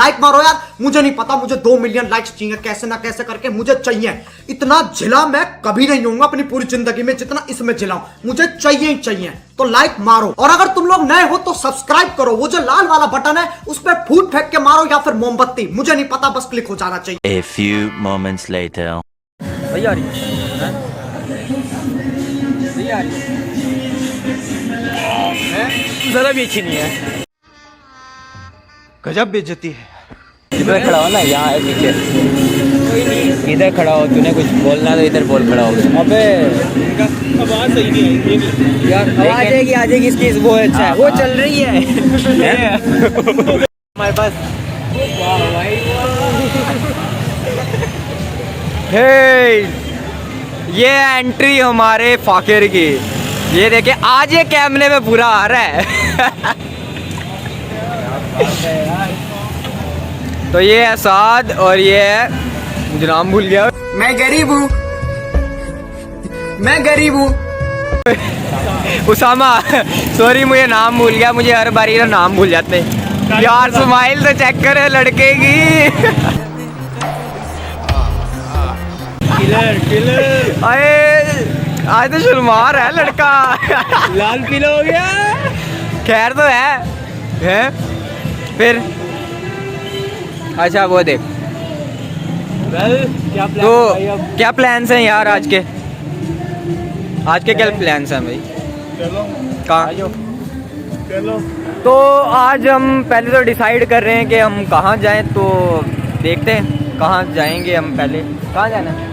Like मारो यार। मुझे नहीं पता, मुझे 2 मिलियन लाइक्स चाहिए, कैसे ना कैसे करके मुझे चाहिए। इतना झिला मैं कभी नहीं होऊंगा अपनी पूरी जिंदगी में जितना इसमें झिलाऊं, मुझे चाहिए ही चाहिए। तो लाइक मारो, और अगर तुम लोग नए हो तो सब्सक्राइब करो। वो जो लाल वाला बटन है उस पर फूट फेंक के मारो या फिर मोमबत्ती, मुझे नहीं पता, बस क्लिक हो जाना चाहिए। A few moments later. भैया आ रही है, भैया आ रही है, जरा भी अच्छी नहीं है। गजब बेइज्जती है। इधर खड़ा हो ना, यहाँ है पीछे। कोई नहीं, इधर खड़ा हो, तूने कुछ बोलना तो इधर बोल खड़ा हो। अबे आवाज सही नहीं है यार, आवाज आएगी आ जाएगी इसकी, वो अच्छा है, वो चल रही है हमारे पास। हे, ये एंट्री हमारे फाकिर की, ये देखिए आज ये कैमरे में पूरा आ रहा है तो ये है साद और ये है, मुझे नाम भूल गया, मैं गरीब हूँ, मैं गरीब हूँ उसामा, सॉरी मुझे नाम भूल गया, मुझे हर बारी ना नाम भूल जाते यार। स्माइल तो चेक करे लड़के की किलर अरे आज तो शुरमार है लड़का लाल पीला हो गया। खैर तो है फिर अच्छा वो देख। तो क्या प्लान्स हैं यार आज के क्या प्लान्स हैं भाई? कहाँ? तो आज हम पहले तो डिसाइड कर रहे हैं कि हम कहाँ जाएं, तो देखते हैं कहाँ जाएंगे हम। पहले कहाँ जाना है?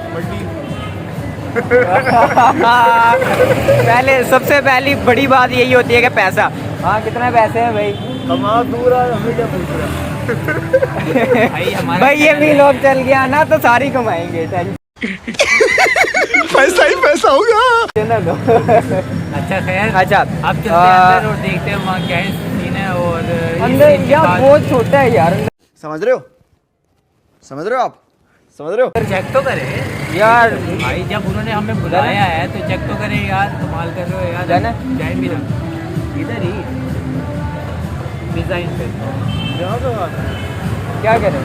पहले सबसे पहली बड़ी बात यही होती है कि पैसा। हाँ कितने पैसे हैं भाई? कमा दूर है, हमें क्या पूछ रहा भाई ये भी लोग चल गया ना तो सारी कमाएंगे पैसा ही पैसा होगा। अच्छा खैर, अच्छा अब चलते हैं अंदर और देखते हैं वहाँ क्या सीन है। और अंदर यार बहुत छोटा है यार, समझ रहे हो आप? समझ रहे हो? चेक तो करे यार भाई, जब उन्होंने हमें बुलाया है तो चेक तो करे यार। कमाल कर रहे हो यार। जाना? जाए भी ना इधर ही डिजाइन पे क्या करें?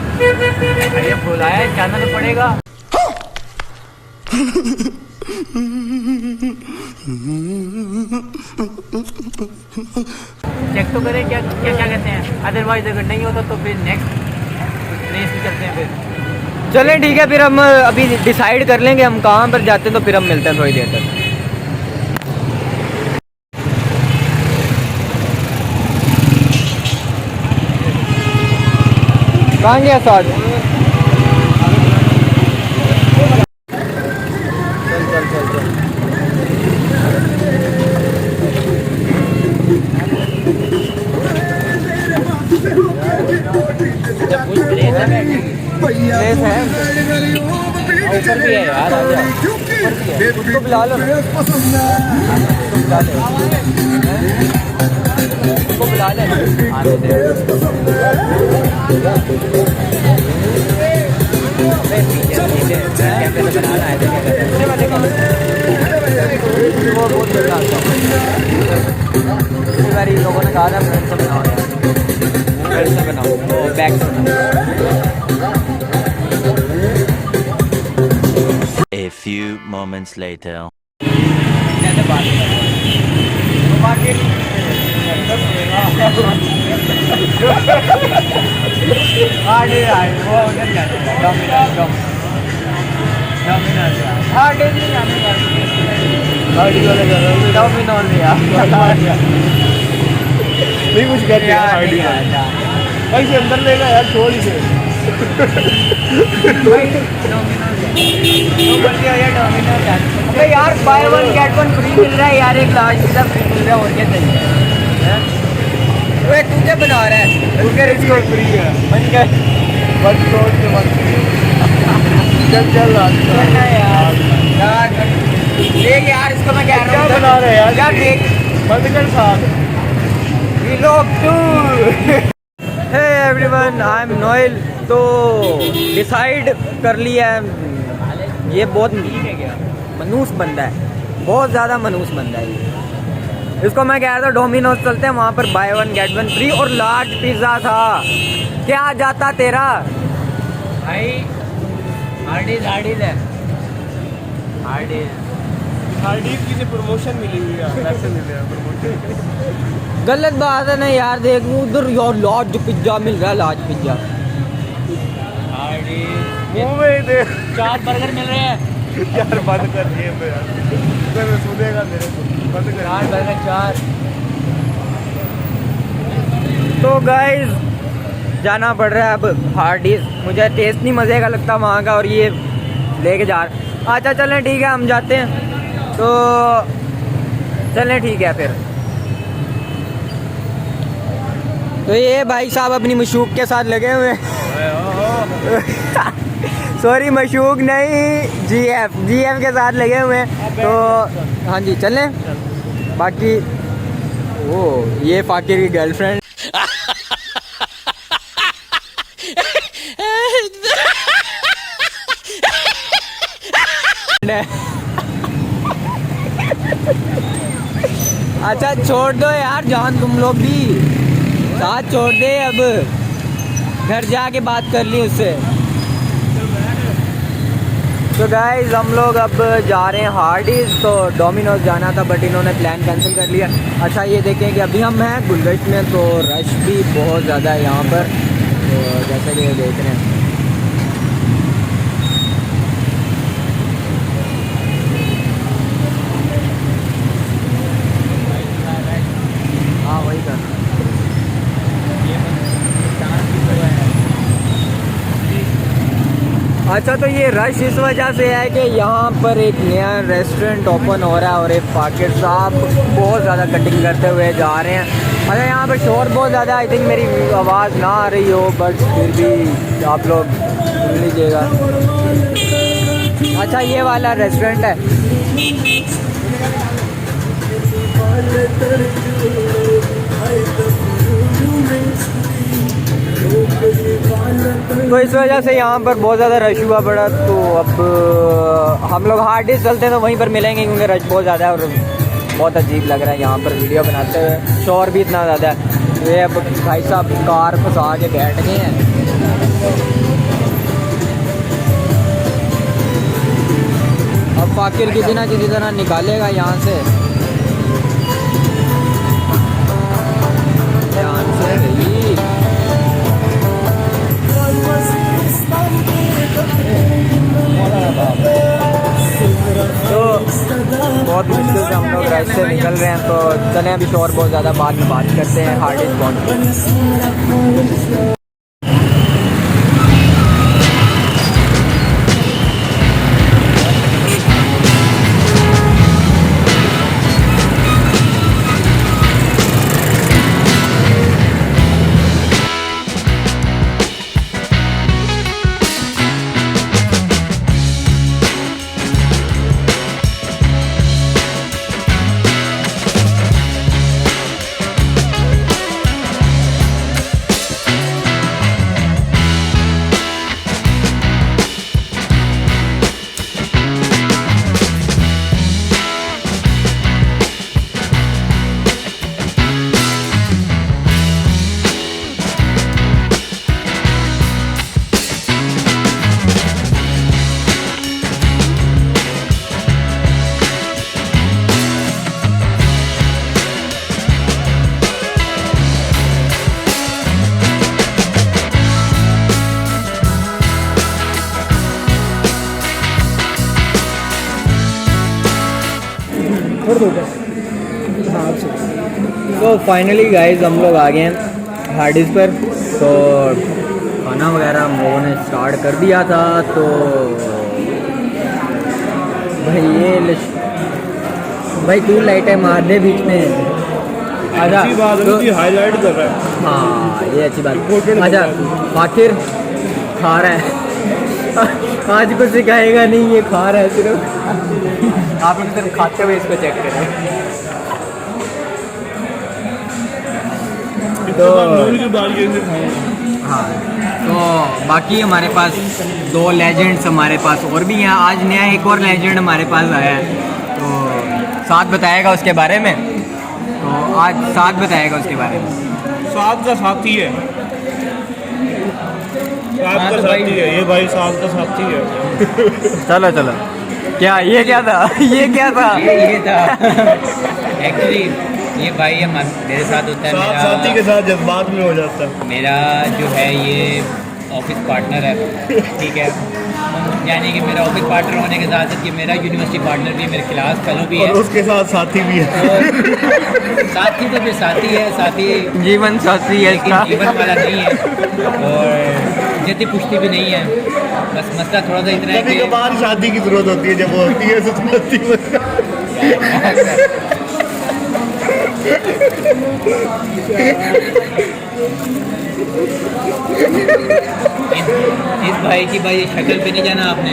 अरे बुलाया है, जाना तो पड़ेगा। चेक तो करें क्या क्या क्या कहते हैं, अदरवाइज अगर नहीं होता तो फिर नेक्स्ट प्लेस पे चलते हैं। फिर चलें ठीक है, फिर हम अभी डिसाइड कर लेंगे हम कहाँ पर जाते हैं, तो फिर हम मिलते हैं थोड़ी देर तक। कहाँ गया साथ? चल प्लेस है ऊपर भी है यार, आजा उसको बुला लो, उसको बुला ले आने दे। कैमरे से बनाना है वो बहुत बढ़िया बारी लोगों ने कहा था फ्रेंड से बनाओ यार, फ्रेंड से बनाओ, बैक से बनाओ। A few moments later. नहीं कुछ कर भाई से अंदर लेगा यार, छोड़ ही दे। अबे यार buy one get one free मिल रहा है यार, एक लार्ज पिज़्ज़ा फ्री मिल रहा है, और क्या चाहिए? ओए तू क्या बना रहा है? उनके इसको फ्री है, बन गए बस छोड़ के बस चल यार देख यार, इसको मैं कह रहा हूँ क्या बना रहे हैं यार, देख बंद कर साथ vlog two. Hey everyone, I am Noel. तो डिसाइड कर लिया है, ये बहुत मनूस बंदा है, बहुत ज़्यादा मनूस बंदा है ये। इसको मैं कह रहा था डोमिनोज चलते हैं, वहाँ पर बाय 1 गेट 1 फ्री और लार्ज पिज़्ज़ा था। क्या जाता तेरा भाई? हार्डीज है, हार्डीज की से प्रमोशन मिली हुई है, पैसे मिले हैं प्रमोशन। गलत बात है ना यार, देख उधर यार लार्ज पिज़्ज़ा मिल रहा है, लार्ज पिज़्ज़ा। मुंह में ही दे 4 बर्गर मिल रहे हैं। यार बंद कर दिए मैं यार, सुनेगा मेरे को, बंद कर 4 बर्गर 4। तो गाइस जाना पड़ रहा है अब हार्डीज। मुझे टेस्ट नहीं मज़े का लगता वहाँ का, और ये लेके जा रहा। अच्छा चलें ठीक है, हम जाते हैं। तो चलें ठीक है फिर। तो ये भाई साहब अपनी मशूक के साथ लगे हुए हैं। सॉरी मशूक नहीं, जीएफ के साथ लगे हुए हैं। तो हाँ जी चलें। बाकी वो ये फाकिर की गर्लफ्रेंड अच्छा छोड़ दो यार जान, तुम लोग भी साथ छोड़ दे। अब घर जाके बात कर ली उससे। तो गाइस हम लोग अब जा रहे हैं हार्डीज। तो डोमिनोज जाना था बट इन्होंने प्लान कैंसिल कर लिया। अच्छा ये देखें कि अभी हम हैं गुलगश्त में, तो रश भी बहुत ज़्यादा है यहाँ पर। तो जैसे कि देख रहे हैं हाँ वही कर। अच्छा तो ये रश इस वजह से है कि यहाँ पर एक नया रेस्टोरेंट ओपन हो रहा है और एक फाकिर साहब बहुत ज़्यादा कटिंग करते हुए जा रहे हैं। अच्छा यहाँ पर शोर बहुत ज़्यादा, आई थिंक मेरी आवाज़ ना आ रही हो बट फिर भी आप लोग सुन लीजिएगा। अच्छा ये वाला रेस्टोरेंट है। तो इस वजह से यहाँ पर बहुत ज़्यादा रश हुआ पड़ा। तो अब हम लोग हार्डीज चलते हैं तो वहीं पर मिलेंगे, क्योंकि रश बहुत ज़्यादा है और बहुत अजीब लग रहा है यहाँ पर वीडियो बनाते हुए। शोर भी इतना ज़्यादा है। ये अब भाई साहब कार फंसा के बैठ गए हैं। अब फाकिर किसी ना किसी तरह निकालेगा यहाँ से। ध्यान से रही। तो बहुत मुश्किल से हम लोग रास्ते से निकल रहे हैं। तो चलें अभी शोर बहुत ज़्यादा, बाद में बात करते हैं हार्डीज पहुँच। तो फाइनली गाइस हम लोग आ गए हैं हार्डीज पर। तो खाना वगैरह हम लोगों ने स्टार्ट कर दिया था। तो भाई तू लाइटें मार दे बीच में। अच्छा तो हाईलाइट कर रहा है। हाँ ये अच्छी बात। अच्छा फाकिर खा रहा है आज कुछ सिखाएगा नहीं, ये खा रहा है सिर्फ। आप लोग सिर्फ खाते हुए इसको चेक करें। तो हाँ तो बाकी हमारे पास 2 लेजेंड्स हमारे पास और भी हैं। आज नया एक और लेजेंड हमारे पास आया है, तो साथ बताएगा उसके बारे में। आज साथ बताएगा उसके बारे में। साथ का साथी है, साथ हाँ, का तो साथी भाई- है ये भाई, साथ का साथी है। चलो चलो, क्या ये क्या था? ये क्या था? ये था एक्चुअली, ये भाई मेरे साथ होता है। साथ साथी के साथ जज्बात में हो जाता है। मेरा जो है ये ऑफिस पार्टनर है, ठीक है। यानी कि मेरा ऑफिस पार्टनर होने के साथ साथ ये मेरा यूनिवर्सिटी पार्टनर भी है, मेरे क्लास फेलो भी है। और उसके साथ साथी भी है। साथी तो फिर साथी है, साथी जीवन साथी है लेकिन इसका। जीवन वाला नहीं है, और जति पुष्टि भी नहीं है। बस मसला थोड़ा सा इतना है कभी कि कभार शादी की जरूरत होती है, जब वो होती है तो साथी में। इस भाई की भाई शक्ल पे नहीं जाना आपने।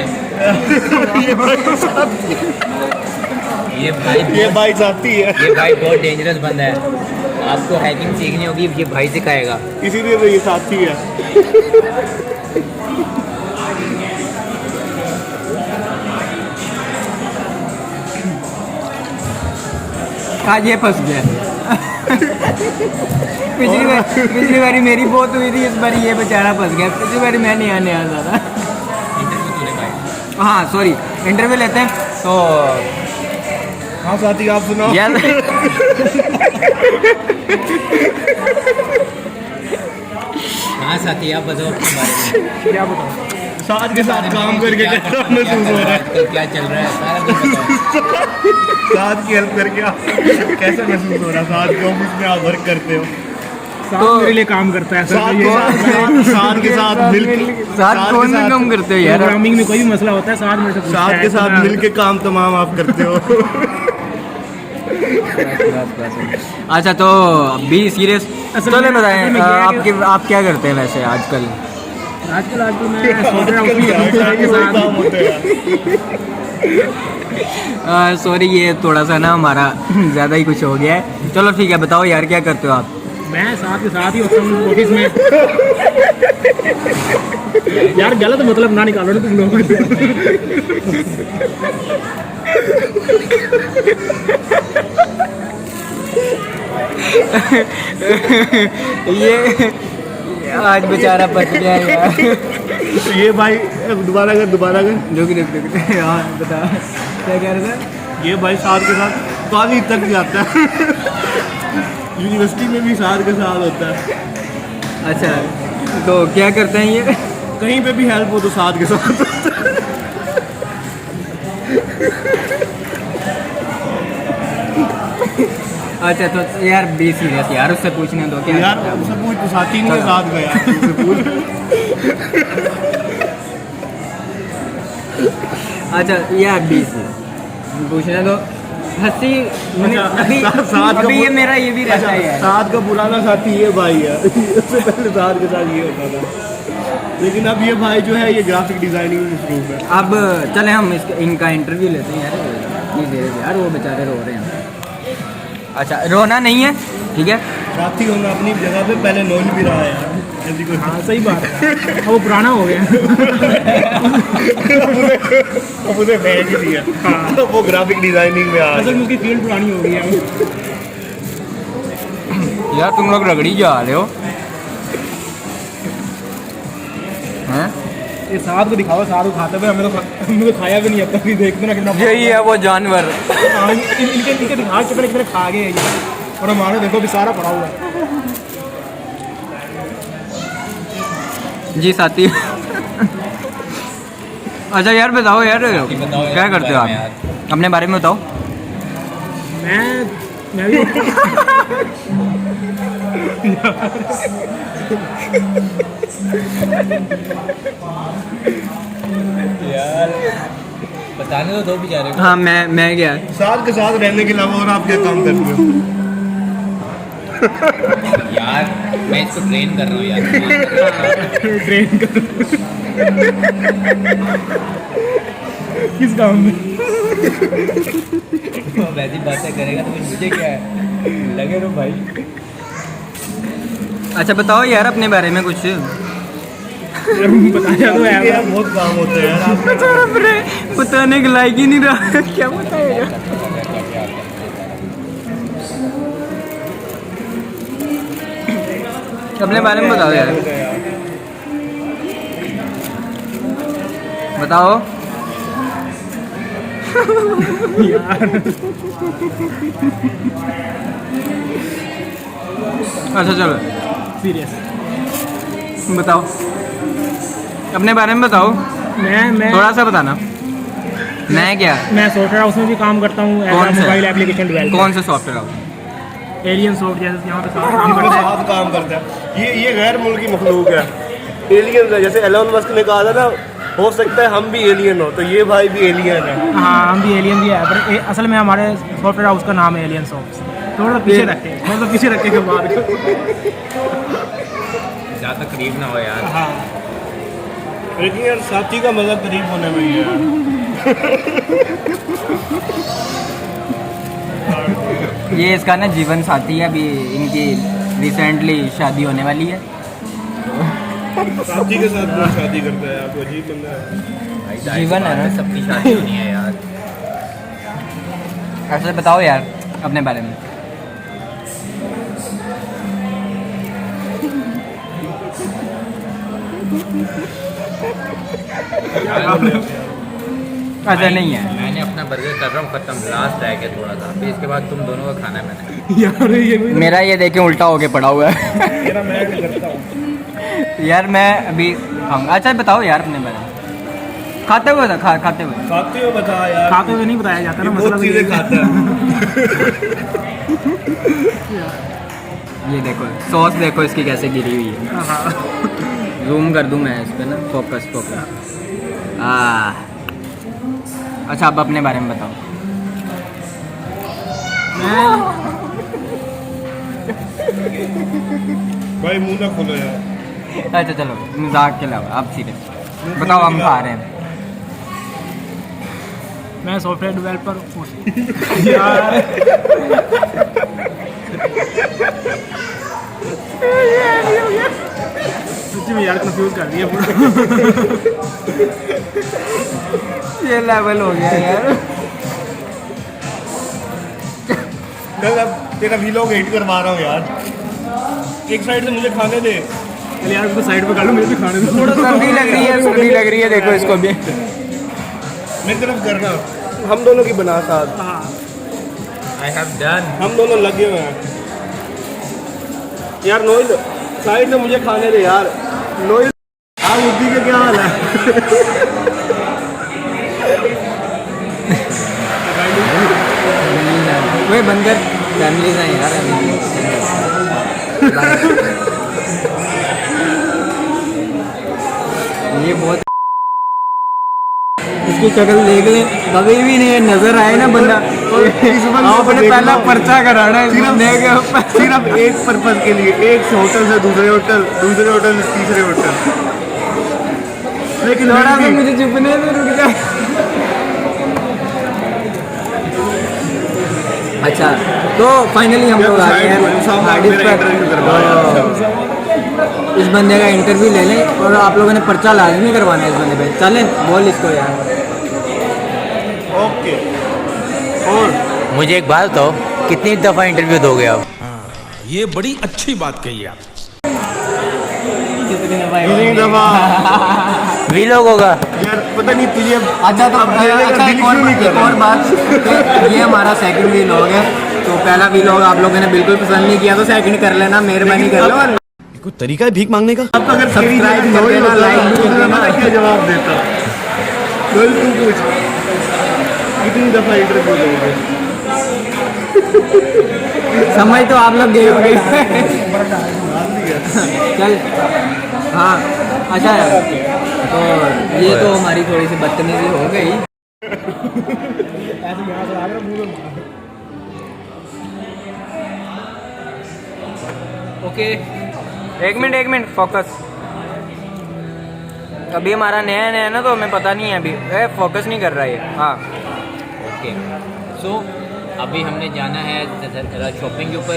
ये भाई साथी है, ये भाई बहुत डेंजरस बंदा है। आपको हैकिंग सीखनी होगी, ये भाई सिखाएगा। इसीलिए तो ये साथी है। आज ये फंस गया। पिछली बारी मेरी बहुत हुई थी, इस बारी ये बेचारा फंस गया। पिछली बारी मैं नहीं आने आ रहा था। इंटरव्यू तो ले भाई। हाँ सॉरी, इंटरव्यू लेते हैं तो हाँ साथी आप सुनाओ। यार हाँ साथी, आप बताओ अपने बारे में। क्या बताऊँ? साथ के साथ काम करके कैसा महसूस हो रहा है? आजकल क्या चल रहा है सारा कुछ बताओ। साथ की हेल्प करके कैसा महसूस हो रहा है? साथ के ऑफिस में आप वर्क करते हो, तो मेरे लिए काम करता है साथ के साथ मिल साथ कौन सा काम करते हो यार? प्रोग्रामिंग में कोई भी मसला होता है साथ मेरे से पूछता साथ है, के तो साथ मैं- मिल के काम तमाम आप करते हो। अच्छा तो बी सीरियस। असल चलो में- बताएं, असल में ये है कि- आप क्या करते हैं वैसे आजकल? आजकल मैं सोच रहा हूँ कि यार, अपने साथ के के साथ काम होते हैं यार। सॉरी, ये थोड़ा सा ना हमारा ज़्यादा ही कुछ हो गया है। चलो ठीक है, बताओ यार क्या करते हो आप? मैं साथ के साथ ही होता हूँ ऑफिस में। यार गलत मतलब ना निकालो ना तुम लोग। ये आज बेचारा बच गया यार। ये भाई दोबारा कर। रुक हाँ बता, क्या कह रहे थे? ये भाई साथ के साथ काफी तक जाता है। यूनिवर्सिटी में भी साथ के साथ होता है, अच्छा तो क्या करते हैं ये? कहीं पे भी हेल्प हो तो साथ के साथ होता है। अच्छा तो यार बी सीरियस यार, उससे पूछने दो क्या यार करते हैं? उससे पूछ तो साथी नहीं है, साथ गया उससे पूछ। अच्छा यार बी से पूछने दो। हंसी अभी ये मेरा ये भी रहता है यार। साथ का पुराना साथी ये भाई है। उससे पहले साथ के साथ ये होता था, लेकिन अब ये भाई जो है ये ग्राफिक डिजाइनिंग में मसरूफ है। अब चले हम इनका इंटरव्यू लेते हैं यार। प्लीज यार, वो बेचारे रो रहे हैं। अच्छा रोना नहीं है, ठीक है। साथी होना अपनी जगह पे पहले नॉन भी रहा है यार, ऐसी कोई हाँ सही बात है, अब वो पुराना हो गया। अब उसे भेज ही दिया। वो ग्राफिक डिजाइनिंग में आ असल में उसकी फील्ड पुरानी हो गई है। यार तुम लोग रगड़ी जा रहे हो हैं? ये साथ को दिखाओ, साथ को खाते हुए हमें तो खाया भी नहीं अब तक। देखते ना कितना यही है वो जानवर। हाँ, इनके दिखा के पहले खा गए ये, और हमारे देखो भी सारा पड़ा हुआ है। जी साथी। अच्छा यार बताओ यार, बताओ यार क्या करते हो अपने आप? अपने बारे में बताओ। मैं भी यार बताने तो दो बेचारे को। हाँ मैं क्या? साथ के साथ रहने के अलावा और आप क्या काम करते हो? यार मैं इसको ट्रेन कर रहा हूँ यार। ट्रेन कर किस काम में? तो वैसी बातें करेगा तो मुझे क्या है, लगे तो भाई। अच्छा बताओ यार अपने बारे में कुछ। बताया तो है यार बहुत काम होते हैं यार आप। बताने के लायक ही नहीं रहा। क्या बताएगा? अपने बारे में बताओ यार, बताओ। अच्छा चलो सीरियस। बताओ, अपने बारे में बताओ, मैं थोड़ा सा बताना। मैं क्या, मैं सॉफ्टवेयर हाउस में भी काम करता हूँ, कौन सा? Mobile application developer. कौन सा सॉफ्टवेयर हाउस? एलियन सॉफ्ट जैसे यहाँ पे साथ काम करते हैं। साथ काम करता है। ये गैर मुल्की मखलूक है, एलियन है। जैसे एलन मस्क ने कहा था ना, हो सकता है हम भी एलियन हो, तो ये भाई भी एलियन है। हाँ, हम भी एलियन भी है, पर असल में हमारे सॉफ्टवेयर हाउस का नाम है एलियन सॉफ्ट। थोड़ा पीछे रखे, मतलब पीछे रखे के बाद। ज़्यादा करीब ना हो यार। हाँ, लेकिन यार साथी का मजा करीब होने में ही है। ये इसका ना जीवन साथी है, अभी इनकी रिसेंटली शादी होने वाली है। साथी के साथ कौन शादी करता है? आपको अजीब बंदा है। जीवन है ना, सबकी शादी होनी है यार। ऐसे बताओ यार अपने बारे में। ऐसा नहीं है, मैंने अपना बर्गर कर रहा हूँ खत्म, लास्ट रह गया थोड़ा सा, फिर इसके बाद तुम दोनों का खाना है मैंने। यार ये भी मेरा ये देखे उल्टा होके पड़ा हुआ है। मेरा मैं क्या करता हूँ। यार मैं अभी खाऊंगा। अच्छा बताओ यार अपने बारे में, खाते हुए था, खाते हुए। खाते हो बता यार। खाते हुए नहीं बताया जाता ना, बहुत मतलब चीजें खाता है। ये देखो सॉस, देखो इसकी कैसे गिरी हुई है। हाँ, जूम कर दूं मैं इस पे ना, फोकस। अच्छा अब अपने बारे में बताओ। भाई मुंह ना खोलो यार। अच्छा चलो मजाक के अलावा आप सीधे बताओ, हम खा रहे हैं। मैं सॉफ्टवेयर डेवलपर हूँ। यार सच्ची में यार कंफ्यूज कर दिया पूरा। ये लेवल हो गया यार। मैं अब तेरा वीलॉग एडिट करवा रहा हूँ यार। एक साइड से मुझे खाने दे। चल यार उसको साइड पे कर लो, मुझे भी खाने दो। सर्दी लग रही है, सर्दी लग रही है, देखो इसको भी। मेरी तरफ करना, हम दोनों की बना साथ। हाँ, आई हैव डन। हम दोनों लगे हुए हैं यार। नोइल साइड से मुझे खाने दे यार। नोइल आप बुद्धि का क्या हाल है? वे बंदर फैमिली हैं यार। ये बहुत इसकी शक्ल देख ले, कभी भी नहीं नजर आए ना बंदा, आपने पहला पर्चा कराना है इस बंदे के ऊपर। सिर्फ एक पर्पज के लिए, एक होटल से दूसरे होटल, दूसरे होटल से तीसरे होटल। लेकिन थोड़ा सा मुझे चुपने में रुक जाए। अच्छा तो फाइनली हम लोग आ गए हैं हार्डिस पर। इस बंदे का इंटरव्यू ले लें और आप लोगों ने पर्चा लाजमी करवाना है इस बंदे पे। चलें बोल इसको यार। ओके। और मुझे एक बात बताओ, कितनी दफ़ा इंटरव्यू दोगे आप? ये बड़ी अच्छी बात कही आप। कितनी दफा वीलॉग होगा यार, पता नहीं तुझे अच्छा तो अब देने का अच्छा दिल एक और क्यों नहीं कर रहा? बात, ये हमारा सेकंड व्लॉग है। तो पहला व्लॉग आप लोगों ने बिल्कुल पसंद नहीं किया तो सेकंड कर लेना, मेहरबानी कर लो। और कोई तरीका है भीख मांगने का? अब अगर सब्सक्राइब कर देना, लाइक भी कर देना। क्या जवाब देता? नोइल तू पूछ, कितनी दफा इंटरव्यू दोगे? समझ तो आप लोग गए होंगे। चल हाँ अच्छा तो ये तो हमारी थोड़ी सी बदतमीजी हो गई। ऐसे यहाँ से आ गया मुंह में मार। ओके एक मिनट फोकस। अभी हमारा नया है ना, तो हमें पता नहीं है अभी। फोकस नहीं कर रहा है। हाँ ओके। सो अभी हमने जाना है शॉपिंग के ऊपर।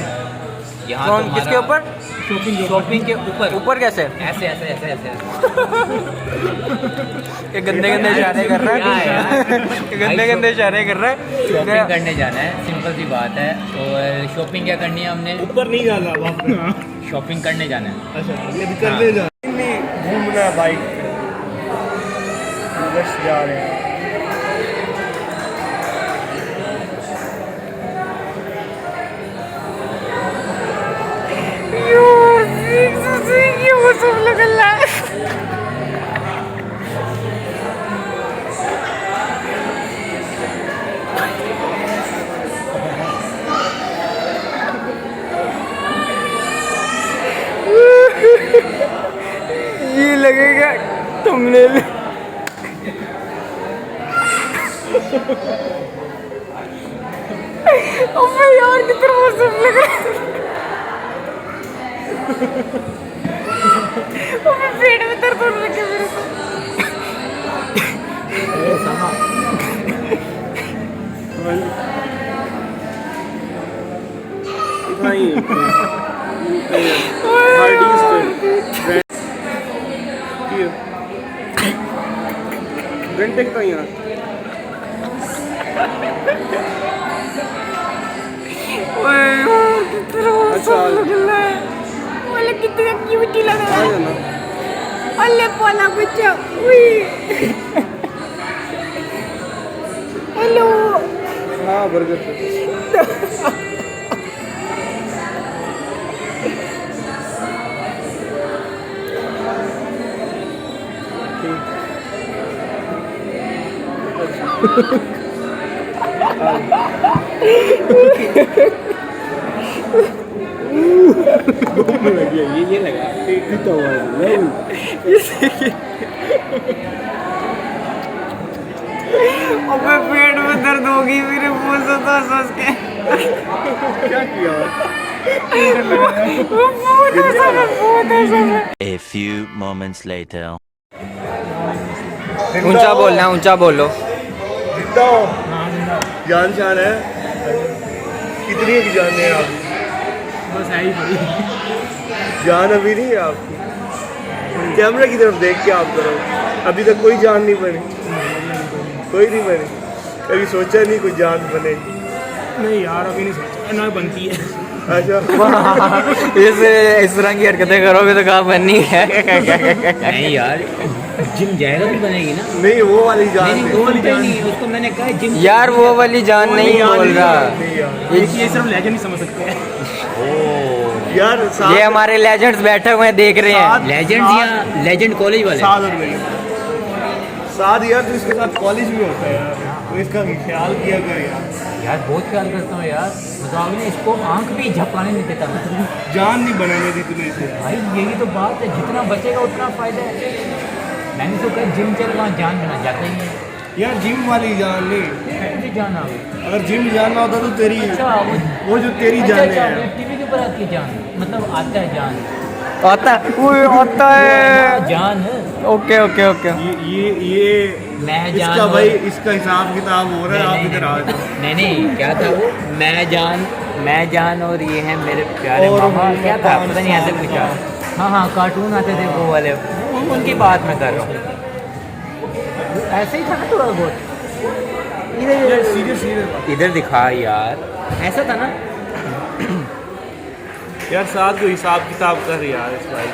यहाँ कौन किसके ऊपर? शॉपिंग के ऊपर। ऊपर कैसे? ऐसे ऐसे ऐसे ऐसे ये गंदे इशारे कर रहा है। ये गंदे इशारे कर रहा है। शॉपिंग करने जाना है, सिंपल सी बात है। और शॉपिंग क्या करनी है हमने? ऊपर नहीं जाना वापस। शॉपिंग करने जाना है। अच्छा ये भी करने जा नहीं घूमना है बाइक बस जा रहे हैं। ये लगेगा तुमने भी अबे यार कितना मौसम लग रहा है। अबे पेट में दर्द होने लगा मेरे को। घंटे का यहाँ अच्छा वाला कितना क्यूट लग रहा है। अल्ले पाला बच्चा हेलो हाँ बर्गर ये लगा कितना हुआ अबे पेट में दर्द होगी मेरे मुंह से तो हंस के। क्या किया A few moments later. ऊंचा बोलना, ऊंचा बोलो। जिंदा हो जान शान है कितनी की जान है आप बस है ही बड़ी। जान अभी नहीं है आपकी कैमरा की तरफ देख के आप करो अभी तक कोई जान नहीं बनी कोई नहीं बनी कभी सोचा नहीं कोई जान बनेगी नहीं यार अभी नहीं सोचा ना बनती है। अच्छा इस तरह की हरकतें करोगे तो कहाँ बननी है। नहीं यार जिम जाएगा तो बनेगी ना। नहीं वो वाली जान नहीं वो वाली जान नहीं उसको मैंने कहा जिम यार वो वाली जान नहीं बोल रहा। ये सिर्फ लेजेंड ही समझ सकते हैं। यार ये हमारे लेजेंड्स बैठे हुए हैं देख रहे हैं। लेजेंड्स या लेजेंड कॉलेज वाले साथ यार तो इसके साथ कॉलेज में होता है यार तो इसका ख्याल किया कर यार बहुत ख्याल करता हूँ यार बताओ ने इसको आंख भी झपकाने नहीं देता मैं। जान नहीं बनाने दी तूने इसे भाई यही तो बात है जितना बचेगा उतना फायदा है। मैंने तो कहा जिम चल वहाँ जान बना जाता ही है। यार जिम वाली जान नहीं कैसे जान आ गई? अगर जिम जानना होता तो तेरी अच्छा वो जो तेरी जान है टीवी के ऊपर आती है जान मतलब आता है जान आता है। जान ओके ओके ओके। ये मैं जान इसका और- भाई इसका हिसाब किताब हो रहा है आप इधर आ जाओ नहीं क्या था वो मैं जान और ये है मेरे प्यारे और मामा क्या था पान पता नहीं ऐसे कुछ था। हाँ कार्टून आते थे वो वाले उनकी बात मैं कर रहा हूँ। ऐसे ही था ना थोड़ा बहुत सीरियस इधर दिखा यार ऐसा था ना। यार साथ को हिसाब किताब कर यार इस भाई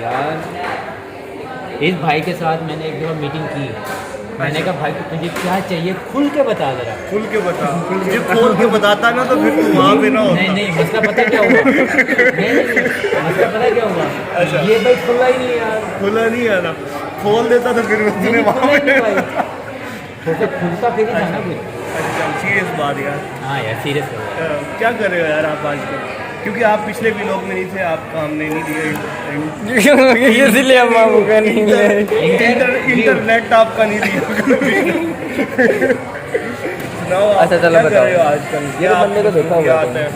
यार इस भाई के साथ मैंने एक दफ़ा मीटिंग की। मैंने कहा भाई तुझे क्या चाहिए खुल के बता जरा। खुल के बता जब खोल के बताता ना तो फिर तू वहाँ पे ना होता नहीं मसला पता क्या हुआ नहीं मसला पता क्या हुआ अच्छा। ये भाई खुला ही नहीं यार खुला नहीं है ना खोल देता तो फिर तूने वहाँ खुला ही पे नहीं भाई तो खुलता फिर ही था ना कुछ। अच्छा सीरियस बात यार हाँ यार सीरियस हो गया। क्या कर रहे हो यार आप आजकल क्योंकि आप पिछले व्लॉग में नहीं थे आपका हमने नहीं दिया इसलिए हम आपको नहीं ले इंटरनेट आपका नहीं दिया अच्छा, चलो क्या कर बताओ। रहे हो आजकल ये तो बंदे को देखा क्या होगा आता है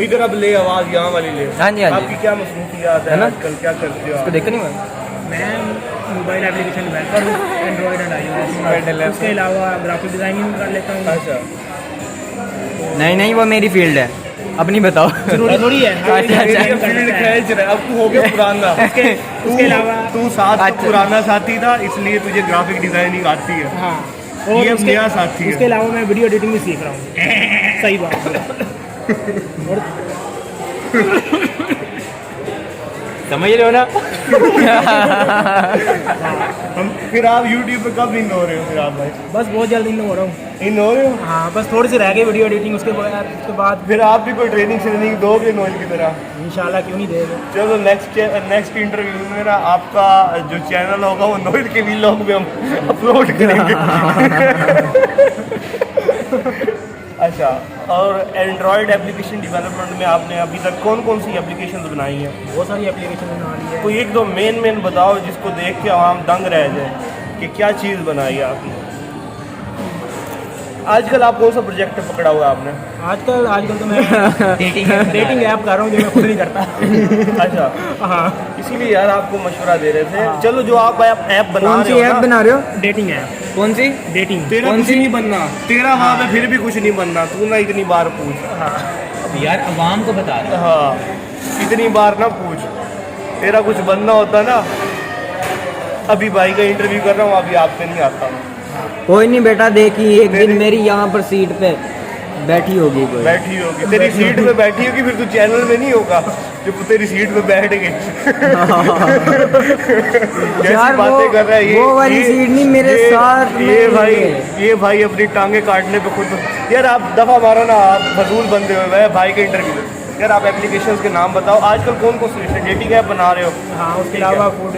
इधर अब ले आवाज़ यहाँ वाली ले हाँ जी, हाँ जी। आपकी क्या मसरूफियात है है ना? आजकल क्या करते हो आप? देखा नहीं मैं मैं मोबाइल एप्लीकेशन डेवलपर हूँ एंड्रॉयड एंड iOS। उसके अलावा ग्राफिक डिज़ाइनिंग कर लेता हूँ। अच्छा नहीं वो मेरी फील्ड है। अपनी बताओ। जरूरी थोड़ी है। अच्छा, अच्छा। ये फील्ड खेच रहा है अब तू हो गया पुराना उसके अलावा तू साथ अच्छा। पुराना साथी था इसलिए तुझे ग्राफिक डिजाइनिंग आती है हाँ ये अब नया साथी है उसके अलावा मैं वीडियो एडिटिंग भी सीख रहा हूँ। सही बात है। समझ रहे हो ना? हम फिर आप यूट्यूब पे कब इन हो रहे हो फिर आप भाई? बस बहुत जल्द इन हो रहा हूँ। इन हो रहे हो? हाँ, बस थोड़ी सी रह गई वीडियो एडिटिंग, उसके बाद फिर आप भी कोई ट्रेनिंग श्रेनिंग दोगे नोएल की तरह? इंशाल्लाह क्यों नहीं देगा। चलो नेक्स्ट इंटरव्यू में ना आपका जो चैनल होगा वो नोएल के व्लॉग में हम अपलोड करेंगे। अच्छा, और एंड्रॉयड एप्लीकेशन डेवलपमेंट में आपने अभी तक कौन कौन सी एप्लीकेशन बनाई हैं? बहुत सारी एप्लीकेशन बना ली है। कोई एक दो मेन बताओ जिसको देख के आवाम दंग रह जाए कि क्या चीज़ बनाई है आपने। आजकल आप कौन सा प्रोजेक्ट पकड़ा हुआ है आपने? आजकल तो मैं डेटिंग ऐप कर रहा हूँ जो मैं खुद नहीं करता। अच्छा, हाँ, इसीलिए यार आपको मशवरा दे रहे थे। चलो, जो आप ऐप बना कौन रहे सी हो ऐप ना, बना रहे हो? डेटिंग ऐप, कौन सी? डेटिंग। तेरा कौन कुछ सी? नहीं बनना, तेरा वहाँ पे फिर भी कुछ नहीं बनना, तू ना इतनी बार पूछ। यार अवाम को बता रहे हाँ, इतनी बार ना पूछ, तेरा कुछ बनना होता ना। अभी भाई का इंटरव्यू कर रहा हूँ, अभी आप पे नहीं आता। कोई नहीं बेटा, देखी एक दिन मेरी यहाँ पर सीट पे बैठी होगी कोई। बैठी होगी, तेरी सीट पे बैठी होगी, फिर तू चैनल में नहीं होगा जब तू सीट पे बैठ गए। यार बातें कर रहा है ये, वो वाली सीट नहीं, मेरे साथ ये भाई अपनी टांगे काटने पे खुद। यार आप दफा मारो ना, आप फजूल बंदे हो। मैं भाई के इंटरव्यू। यार आप एप्लीकेशंस के नाम बताओ, आजकल कौन कौन सी डेटिंग ऐप बना रहे हो? हाँ, उसके अलावा फूड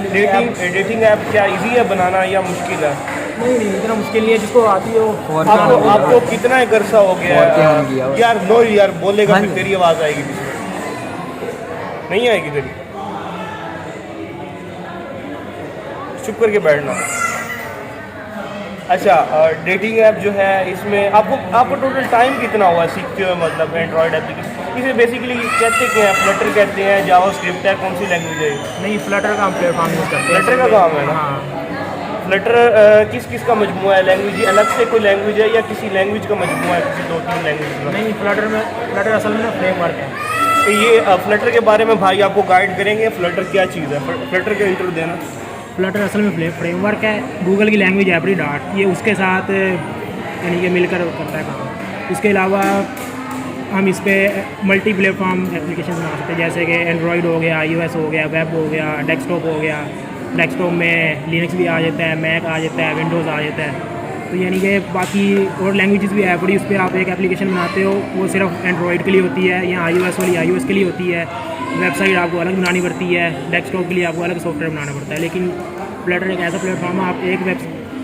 डेटिंग ऐप क्या इजी है बनाना या मुश्किल है? नहीं, इतना मुश्किल नहीं है, जिसको आती हो। आपको कितना एक अरसा हो गया है? यार नो यार, बोलेगा हाँ फिर तेरी आवाज़ आएगी, नहीं आएगी तेरी। चुप करके बैठना। अच्छा, डेटिंग ऐप जो है इसमें आपको टोटल टाइम कितना हुआ सीखते हुए? मतलब एंड्रॉयड एप्लीकेशन इसे बेसिकली कहते क्या है? फ्लटर कहते हैं, जावास्क्रिप्ट है, कौन सी लैंग्वेज है? नहीं, फ्लटर का हम प्लेटफॉर्म यूज़ करते हैं। फ्लटर का काम है ना? हाँ, फ्लटर किस का मजमूआ है? लैंग्वेज अलग से कोई लैंग्वेज है या किसी लैंग्वेज का मजमूआ है, किसी 2-3 लैंग्वेज का? नहीं, फ्लटर असल में फ्रेमवर्क है। तो ये फ्लटर के बारे में भाई आपको गाइड करेंगे। फ्लटर क्या चीज़ है? फ्लटर का इंटरव्यू देना। फ्लटर असल में फ्रेमवर्क है, गूगल की लैंग्वेज एवरी डॉट, ये उसके साथ यानी कि मिलकर करता है काम। इसके अलावा हम इस पर मल्टी प्लेटफॉर्म एप्लीकेशन बना सकते हैं, जैसे कि एंड्रॉयड हो गया, iOS हो गया, वेब हो गया, डेस्कटॉप हो गया। डेस्कटॉप में लिनक्स भी आ जाता है, मैक आ जाता है, विंडोज़ आ जाता है। तो यानी कि बाकी और लैंग्वेजेस भी है पड़ी, उस पर आप एक एप्लीकेशन बनाते हो, वो सिर्फ एंड्रॉयड के लिए होती है, या iOS वाली iOS के लिए होती है। वेबसाइट आपको अलग बनानी पड़ती है, डेस्कटॉप के लिए आपको अलग सॉफ्टवेयर बनाना पड़ता है। लेकिन फ्लटर एक ऐसा प्लेटफॉर्म है, आप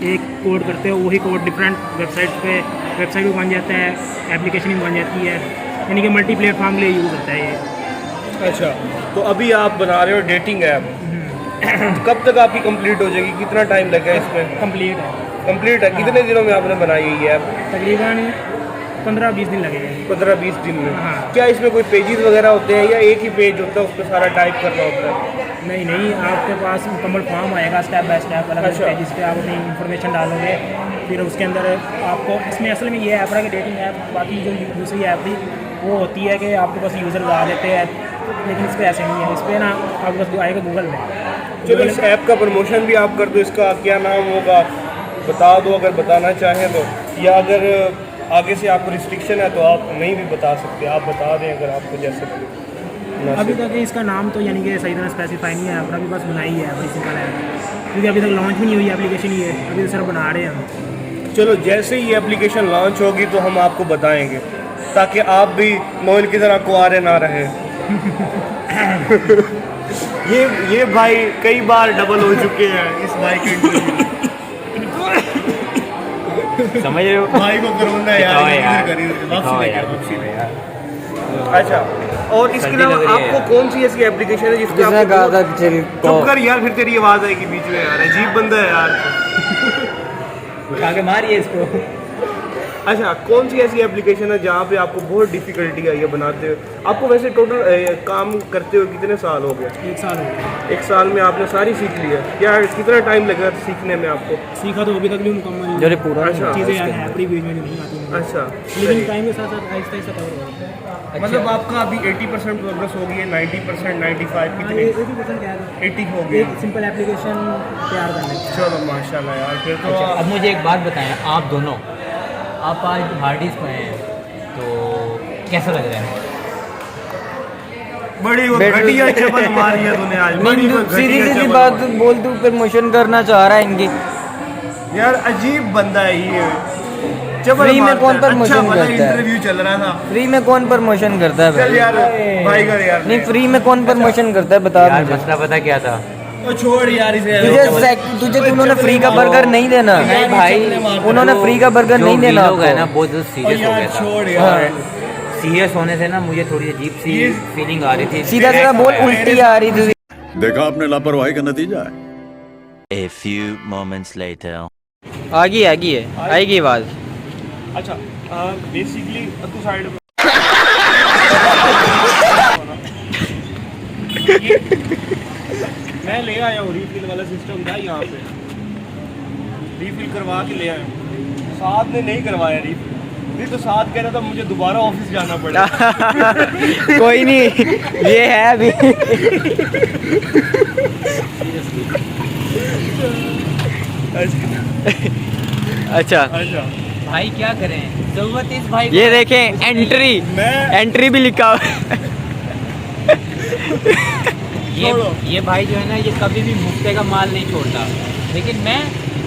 एक कोड करते हो, वही कोड डिफरेंट वेबसाइट भी बन जाता है, एप्लीकेशन भी बन जाती है, यानी कि मल्टी प्लेटफॉर्म के लिए यूज़ होता है ये। अच्छा, तो अभी आप बना रहे हो डेटिंग ऐप, कब तक आपकी कंप्लीट हो जाएगी? कितना टाइम लगेगा इसमें? कंप्लीट है। कितने दिनों में आपने बनाई है ये ऐप? तकरीबन 15-20 दिन लगेगा। 15-20 दिन में? हाँ। क्या इसमें कोई पेजेस वगैरह होते हैं या एक ही पेज होता है, उस पर सारा टाइप करना होता है? नहीं, आपके पास मुकम्मल फॉर्म आएगा स्टेप बाय स्टेप, अलग अच्छा। पेजेस पे आप अपनी इन्फॉर्मेशन डालोगे, फिर उसके अंदर आपको इसमें असल में ये ऐप है कि डेटिंग ऐप, बाकी जो दूसरी ऐप थी वो होती है कि आपके पास यूज़र आ जाते हैं, लेकिन इस पर ऐसे नहीं है। इस पर ना आपके पास आएगा गूगल में। चलो, इस ऐप का प्रमोशन भी आप कर दो, इसका क्या नाम होगा बता दो अगर बताना चाहें तो, या अगर आगे से आपको रिस्ट्रिक्शन है तो आप नहीं भी बता सकते, आप बता दें अगर आपको जैसे लगे। अभी तक इसका नाम तो यानी कि सही तरह स्पेसिफाई नहीं है, अपना भी बस बनाई है अपनी सिंपल है, क्योंकि अभी तक लॉन्च भी नहीं हुई एप्लीकेशन ही है, अभी तो सिर्फ बना रहे हैं हम। चलो, जैसे ही एप्लीकेशन लॉन्च होगी तो हम आपको बताएंगे, ताकि आप भी नोएल की तरह कुआरे ना रहे। ये भाई कई बार डबल हो चुके हैं इस भाई के इंटरव्यू। समझ रहे हो? भाई को करोना यार। अच्छा, और इसके सर्दी अलावा लग रही है आपको यार। कौन सी ऐसी एप्लीकेशन है जिसकी जिसने आपको कहा था बहुत- चिल चुप कर यार, फिर तेरी आवाज़ आएगी बीच में यार, अजीब बंदा है यार। उठा के मारिए इसको। अच्छा, कौन सी ऐसी एप्लीकेशन है जहाँ पे आपको बहुत डिफिकल्टी आई है बनाते हुए? आपको वैसे टोटल काम करते हुए कितने साल हो गए? 1 साल हो गया। 1 साल में आपने सारी सीख ली है? क्या कितना टाइम लगा सीखने में आपको? सीखा तो अभी तक भी मुकम्मल जो पूरा अच्छा। चीज़ें हैं, अपनी बीच में नहीं आती मुझे। अच्छा, लेकिन टाइम के साथ साथ आहिस्ता आहिस्ता कवर हो रहा है। मतलब आपका अभी 80% प्रोग्रेस हो गई है, 90%, 95 हाँ, कितनी? ये 80% क्या है, 80 हो गई। एक सिंपल एप्लीकेशन तैयार करने का। चलो माशाल्लाह यार, फिर तो अच्छा, अब मुझे एक बात बताएं, आप दोनों आप आज हार्डिस में हैं तो कैसा लग रहा है? बड़ी वो बैठ- घटिया चपल मारी है तूने आज, बड़ी वो सीधी घटिया सीधी चपल बात मारी। बोल, तू प्रमोशन करना चाह रहा है इनकी। यार अजीब बंदा है ये, चपल फ्री में मारता कौन है। प्रमोशन अच्छा भला करता है? इंटरव्यू चल रहा था। फ्री में कौन प्रमोशन करता है चल भाई? यार भाई कर यार। नहीं, फ्री में कौन प्रमोशन करता है बता यार मुझे। मसला पता क्या था? ओ छोड़ यार इसे। तुझे तो उन्होंने फ्री का बर्गर नहीं देना। नहीं भाई, उन्होंने फ्री का बर्गर नहीं देना लोग है ना आपको। बहुत सीरियस हो यार गया था। छोड़ यार। सीरियस होने से ना मुझे थोड़ी अजीब सी फीलिंग आ रही थी। सीधा सीधा बोल, उल्टी आ रही थी। देखा आपने लापरवाही का नतीजा है। A few moments later. आगी है आएगी आवाज। अच्छा बेसिकली तू साइड में मैं ले आया हूँ, रीफिल वाला सिस्टम था यहाँ पे, रीफिल करवा के ले आया हूँ। साथ ने नहीं करवाया रीफिल, नहीं तो साथ कह रहा था मुझे दोबारा ऑफिस जाना पड़ेगा। कोई नहीं, ये है अभी। अच्छा, अच्छा भाई क्या करें, जरूरत इस भाई को ये देखें एंट्री, एंट्री भी लिखा हुआ है। ये भाई जो है ना, ये कभी भी मुफ्ते का माल नहीं छोड़ता। लेकिन मैं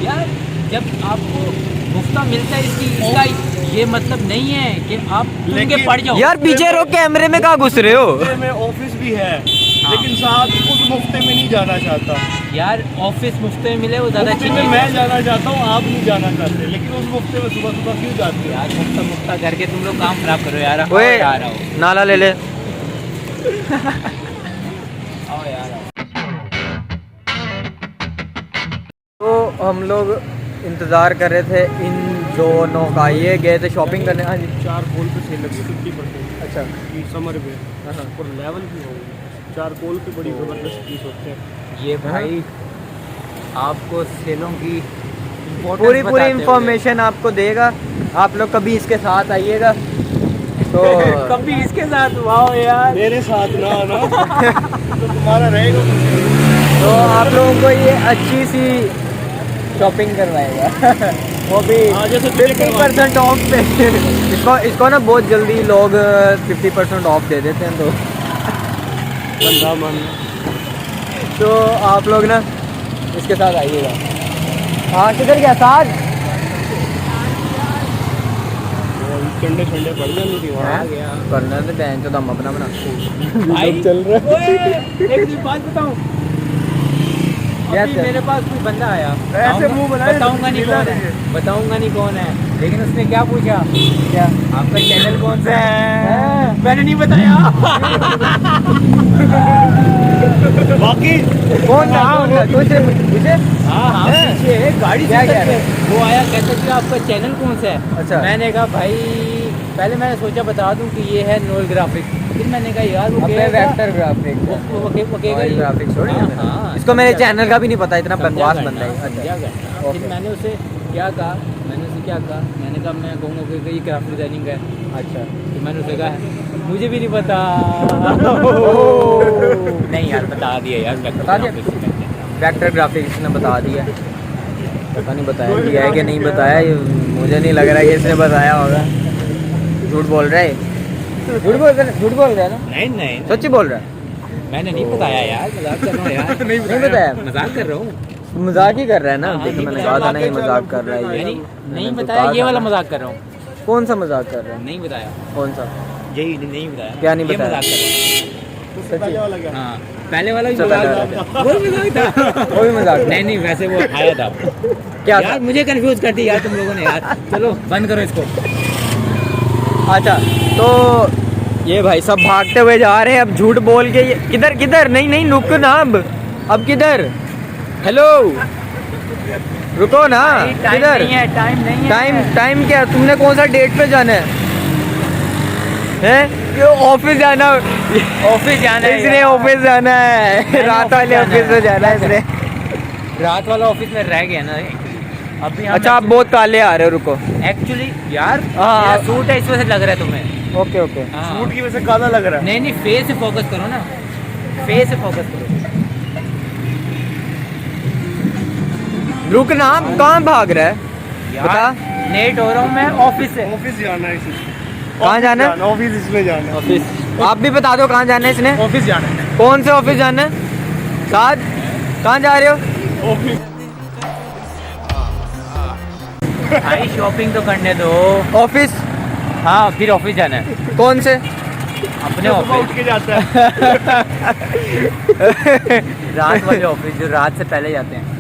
यार, जब आपको मुफ्ता मिलता है इसका ये मतलब नहीं है कि आप तुमके पड़ जाओ। यार पीछे रो, कैमरे में कहाँ घुस रहे हो? मुफ्ते में ऑफिस भी है, लेकिन साथ उस मुफ्ते में नहीं जाना चाहता। यार ऑफिस मुफ्ते में मिले वो ज़्यादा अच्छी मुफ्ते में चीज़ है। मैं जाना चाहता हूँ, आप नहीं जाना चाहते, लेकिन उस मुफ्ते में सुबह सुबह क्यों जाते हो? यार मुफ्ता करके तुम लोग काम खराब करो यार। आओ ओए यार आओ, नाला ले ले। आओ यार आओ। तो हम लोग इंतज़ार कर रहे थे इन दोनों का। ये गए थे शॉपिंग करने। हाँ जी। चारकोल पे सेल लगी 50%। अच्छा, समर पे और लेवल भी होगी। चारकोल पे बड़ी ज़बरदस्त पीस होते हैं। ये भाई आपको सेलों की पूरी इंफॉर्मेशन आपको देगा। आप लोग कभी इसके साथ आइएगा तो कभी इसके साथ वाओ यार। मेरे साथ ना आना तो तुम्हारा रहेगा। तो आप लोगों को ये अच्छी सी शॉपिंग करवाएगा। वो भी हाँ, जैसे तुझे 50% ऑफ पे। इसको ना बहुत जल्दी लोग 50% ऑफ दे देते हैं। तो बंदा मन तो आप लोग ना इसके साथ आइएगा। हाँ, किधर गया साथ? ठंडे ठंडे पड़ जाने थी वहाँ। करना तो बहन चो दम अपना बना। भाई चल रहा है। एक बात बताऊं, क्या अभी चल- मेरे पास कोई बंदा आया, ऐसे मुंह बनाए बताऊंगा नहीं मिला कौन नहीं है, बताऊंगा नहीं कौन है, लेकिन उसने क्या पूछा, क्या? आपका चैनल कौन सा है? मैंने नहीं बताया। बाकी कौन था? तुझे मुझे? हाँ हाँ, पीछे गाड़ी से क्या उतर कह के रहे? वो आया, कहता कि आपका चैनल कौन सा है? अच्छा। मैंने कहा भाई, पहले मैंने सोचा बता दूं कि ये है नोल ग्राफिक, फिर मैंने कहा यार वो अबे कहेगा- वेक्टर ग्राफिक। वो कहेगा नोइल ग्राफिक्स थोड़ी है। हाँ, हाँ, इसको मेरे समझा चैनल का भी नहीं पता, इतना समझा बकवास करना, बंदा है। समझा अच्छा, करना। फिर ओके। मैंने उसे क्या कहा, मैंने कहा मैं कहूँगा कि ये ग्राफिक डिजाइनिंग है। अच्छा। तो मैंने उसे कहा मुझे भी नहीं पता। नहीं यार बता दिया यार, बता दिया? वेक्टर ग्राफिक्स ने बता दिया। पता नहीं बताया दिया है कि नहीं बताया, ये मुझे नहीं लग रहा है कि इसने बताया होगा। झूठ बोल रहा है, झूठ बोल रहा है ना? नहीं नहीं, सच्ची बोल रहा है? मैंने नहीं बताया यार, मजाक कर रहा हूँ यार। नहीं बताया? मजाक कर रहा हूँ। मजाक ही कर रहा है ना? हाँ, देखो नहीं मैंने बताया। कहा था ना ये मजाक कर रहा है ये। नहीं मैंने तो बताया, कहा ये था वाला ना। मजाक कर रहा हूँ। कौन सा मजाक कर रहा है? नहीं बताया, कौन सा? यही नहीं बताया। क्या नहीं ये बताया? मजाक कर रहा हूँ। पहले वाला क्या? हाँ, पहले वाला भी अच्छा, मजाक पहले था। वो भी मजाक था। वो भी मजाक था? नहीं नहीं, वैसे वो आया था। क्या यार था? मुझे कंफ्यूज कर दी यार तुम लोगों ने यार। चलो बंद करो इसको। अच्छा, तो ये भाई सब भागते हुए जा रहे हैं अब झूठ बोल के। किधर किधर? नहीं नहीं, रुक ना अब किधर? हेलो, रुको ना। किधर? टाइम नहीं है। टाइम क्या? तुमने कौन सा डेट पे जाना है? हैं? ऑफिस जाना? ऑफिस जाना है इसने यार। ऑफिस जाना है। मैंने रात ऑफिस वाले जाना ऑफिस है। में जाना है इसने। रात वाला ऑफिस में रह गया ना अभी। अच्छा, आप बहुत काले आ रहे हो, रुको। एक्चुअली यार हाँ, मेरा सूट है, इस वजह से लग रहा है तुम्हें। Okay okay. हाँ। सूट की वजह से काला लग रहा है। नहीं नहीं, फेस से फोकस करो ना, फेस से फोकस करो। रुक ना, कहाँ भाग रहा है? बता। यार लेट हो रहा हूँ मैं ऑफिस से। ऑफिस जाना है इसे। कहाँ जाना है? ऑफिस इसमें जाना है। ऑफिस आप भी बता दो कहाँ जाना है इसने? ऑफिस जाना है। कौन से ऑफिस जाना है? साथ कहाँ जा रहे हो? भाई शॉपिंग तो करने दो। ऑफिस? हाँ फिर ऑफिस जाना है, कौन से? अपने ऑफिस। उठ के जाता है। रात वाले ऑफिस जो रात से पहले जाते हैं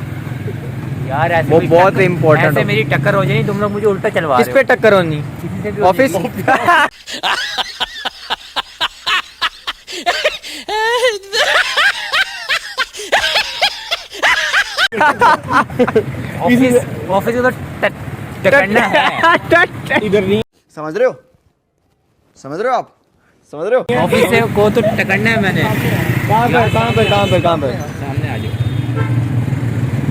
यार। ऐसे वो कोई बहुत टक्कर- important ऐसे हो। मेरी टक्कर हो जाए, तुम लोग मुझे उल्टा चलवा किस रहे पे हो। टक्कर होनी? किसी से भी ऑफिस? ऑफिस ऑफिस को तो टकरना है। इधर नहीं। समझ रहे हो? समझ रहे हो आप? समझ रहे हो? ऑफिस से को तो टकरना है मैंने। कहाँ पे? सामने आ जाओ।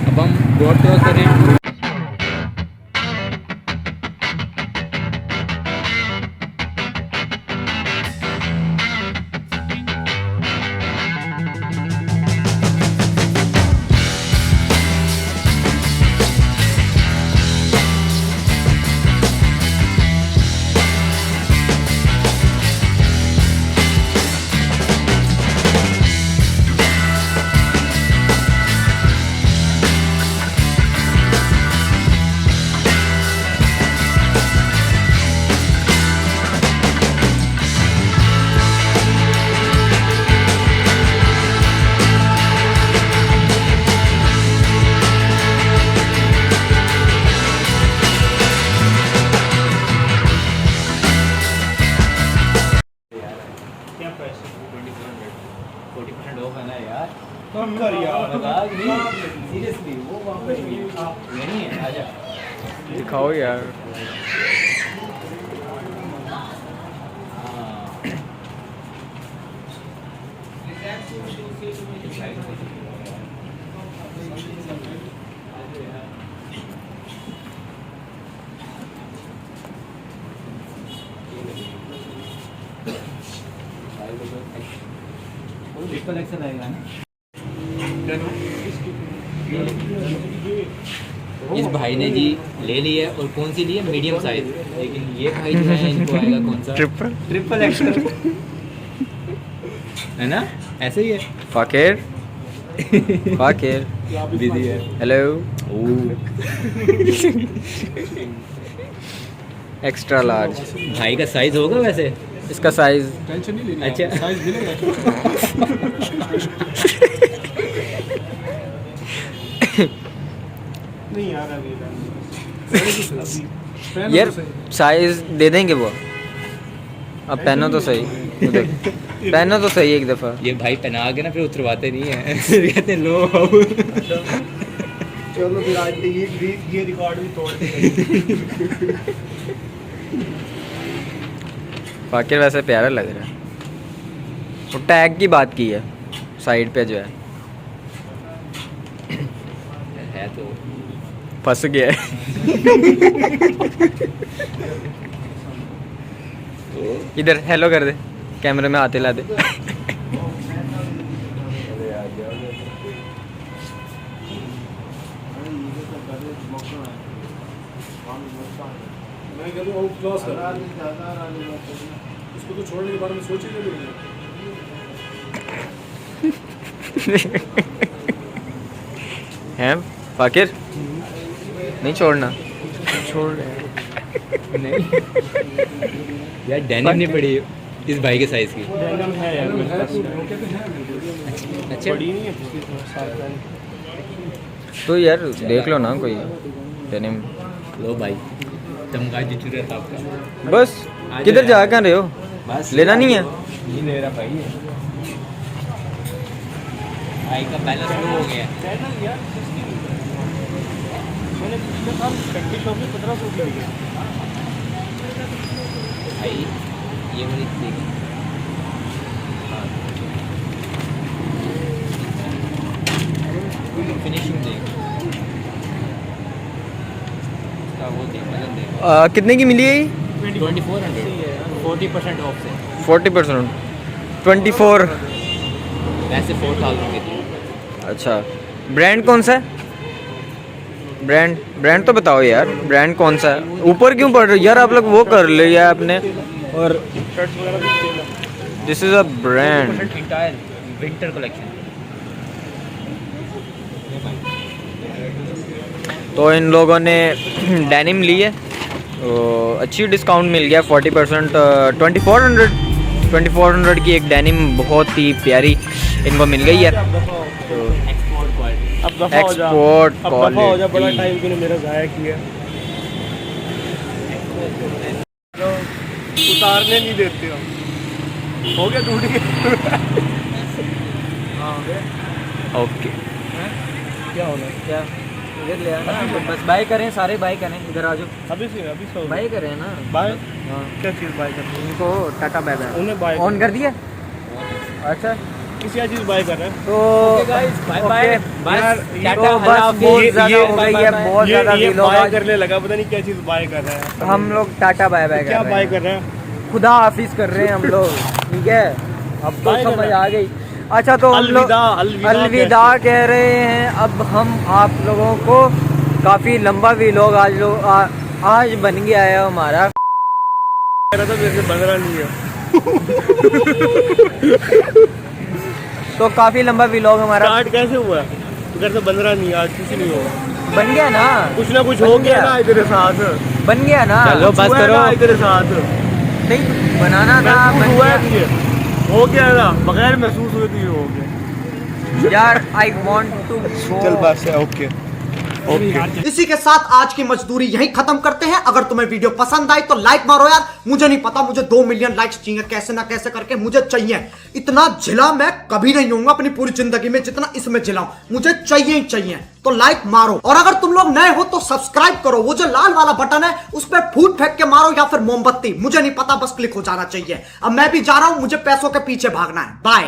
अब हम गौर तो करें। दिखाओ यार। इस भाई ने जी ले ली है, और कौन सी ली है? Medium size. लेकिन ये भाई जो है इनको आएगा कौन सा? ट्रिपल एक्सल है ना? ऐसे ही है। फाकिर बिजी है। हेलो। Extra large. भाई का साइज होगा वैसे? इसका साइज अच्छा नहीं यार अभी यार साइज दे देंगे वो। अब पहनो तो सही। देख, पहनो तो सही एक दफ़ा। ये भाई पहना के ना फिर उतरवाते नहीं है। कहते हैं, लो अब। चलो फिर आज ये रिकॉर्ड भी तोड़ फाकिर वैसे प्यारा लग रहा है। वो टैग की बात की है साइड पे जो है तो फंस गया है। इधर हेलो कर दे, कैमरे में आते ला दे। इसको तो छोड़ने के बारे में सोच ही नहीं। हैं फाकिर? नहीं छोड़ना। छोड़ नहीं यार, डेनिम नहीं पड़ी इस भाई के साइज की। है यार मेरे पास। अच्छा बड़ी नहीं है पिछली साल का। तो यार देख लो ना कोई डेनिम। लो भाई, चमका जो रहता आपका। बस किधर जा कर रहे हो? बस लेना नहीं है? नहीं ले रहा भाई। भाई का बैलेंस लो हो गया। मैंने पिछले साल कंट्री शॉप में 1500 की ली है। भाई ये वाली देख, फिनिशिंग देख, इसका वो देख, मतलब देख। कितने की मिली है ये? 2400 40% ऑफ से। 40%। 24। वैसे 4000 की थी। अच्छा, ब्रांड कौन सा है? ब्रांड तो बताओ यार, ब्रांड कौन सा है? ऊपर क्यों पड़ रही यार? आप लोग वो कर लिया आपने। और शर्ट्स वगैरह भी सेल है। This is a brand. Entire winter collection. तो इन लोगों ने डेनिम ली है, तो अच्छी डिस्काउंट मिल गया 40%। 2400 की एक डेनिम बहुत ही प्यारी इनको मिल गई है। तो अब दफा हो जा, एक्सपोर्ट अब दफा हो जा, बड़ा क्वालिटी। टाइम तूने मेरा ज़ाया किया। उतारने नहीं देते हो गया टूट गया। ओके, क्या होना क्या इधर ले आना, बस बाय करें, सारे बाय करें, इधर आ जाओ, अभी से बाय करें ना। बाय हाँ, क्या चीज़ बाय करनी है? इनको टाटा बाय बाय उन्हें बाय ऑन कर दिया। अच्छा किसी चीज़ बाय कर रहे हैं। तो बाय बाय यार, तो बस बहुत ज़्यादा हो गई है, बहुत ज़्यादा ये वीलॉग बाय आज। करने लगा, पता नहीं क्या चीज़ बाय कर रहा है। हम लोग टाटा बाय बाय क्या कर बाय रहे कर हैं, रहे हैं? खुदा हाफिज कर रहे हैं हम लोग, ठीक है। अब तो बाय समझ करना। आ गई। अच्छा, तो हम लोग अलविदा अलविदा कह रहे हैं। अब हम आप लोगों को काफ़ी लंबा वीलॉग आज बन गया है हमारा। कह रहा था मेरे से बन रहा नहीं है। तो काफ़ी लंबा वीलॉग हमारा स्टार्ट कैसे हुआ? घर से बन रहा नहीं, आज किसी नहीं होगा। बन गया ना, कुछ ना कुछ बन हो गया गया। ना तेरे साथ। बन गया ना। चलो बस हुआ है करो। ना तेरे साथ। नहीं बनाना था, महसूस बन हुआ है गया। तुझे? हो गया ना, बगैर महसूस हुए तुझे हो गया। यार आई वांट टू गो। बस है, ओके। इसी के साथ आज की मजदूरी यहीं खत्म करते हैं। अगर तुम्हें वीडियो पसंद आई तो लाइक मारो यार। मुझे नहीं पता, मुझे 2 मिलियन लाइक्स चाहिए, कैसे ना कैसे करके मुझे चाहिए। इतना झिला मैं कभी नहीं होऊंगा अपनी पूरी जिंदगी में जितना इसमें झिलाऊं। मुझे चाहिए ही चाहिए। तो लाइक मारो, और अगर तुम लोग नए हो तो सब्सक्राइब करो। वो जो लाल वाला बटन है उस पर फूट फेंक के मारो या फिर मोमबत्ती, मुझे नहीं पता, बस क्लिक हो जाना चाहिए। अब मैं भी जा रहा हूं, मुझे पैसों के पीछे भागना है। बाय।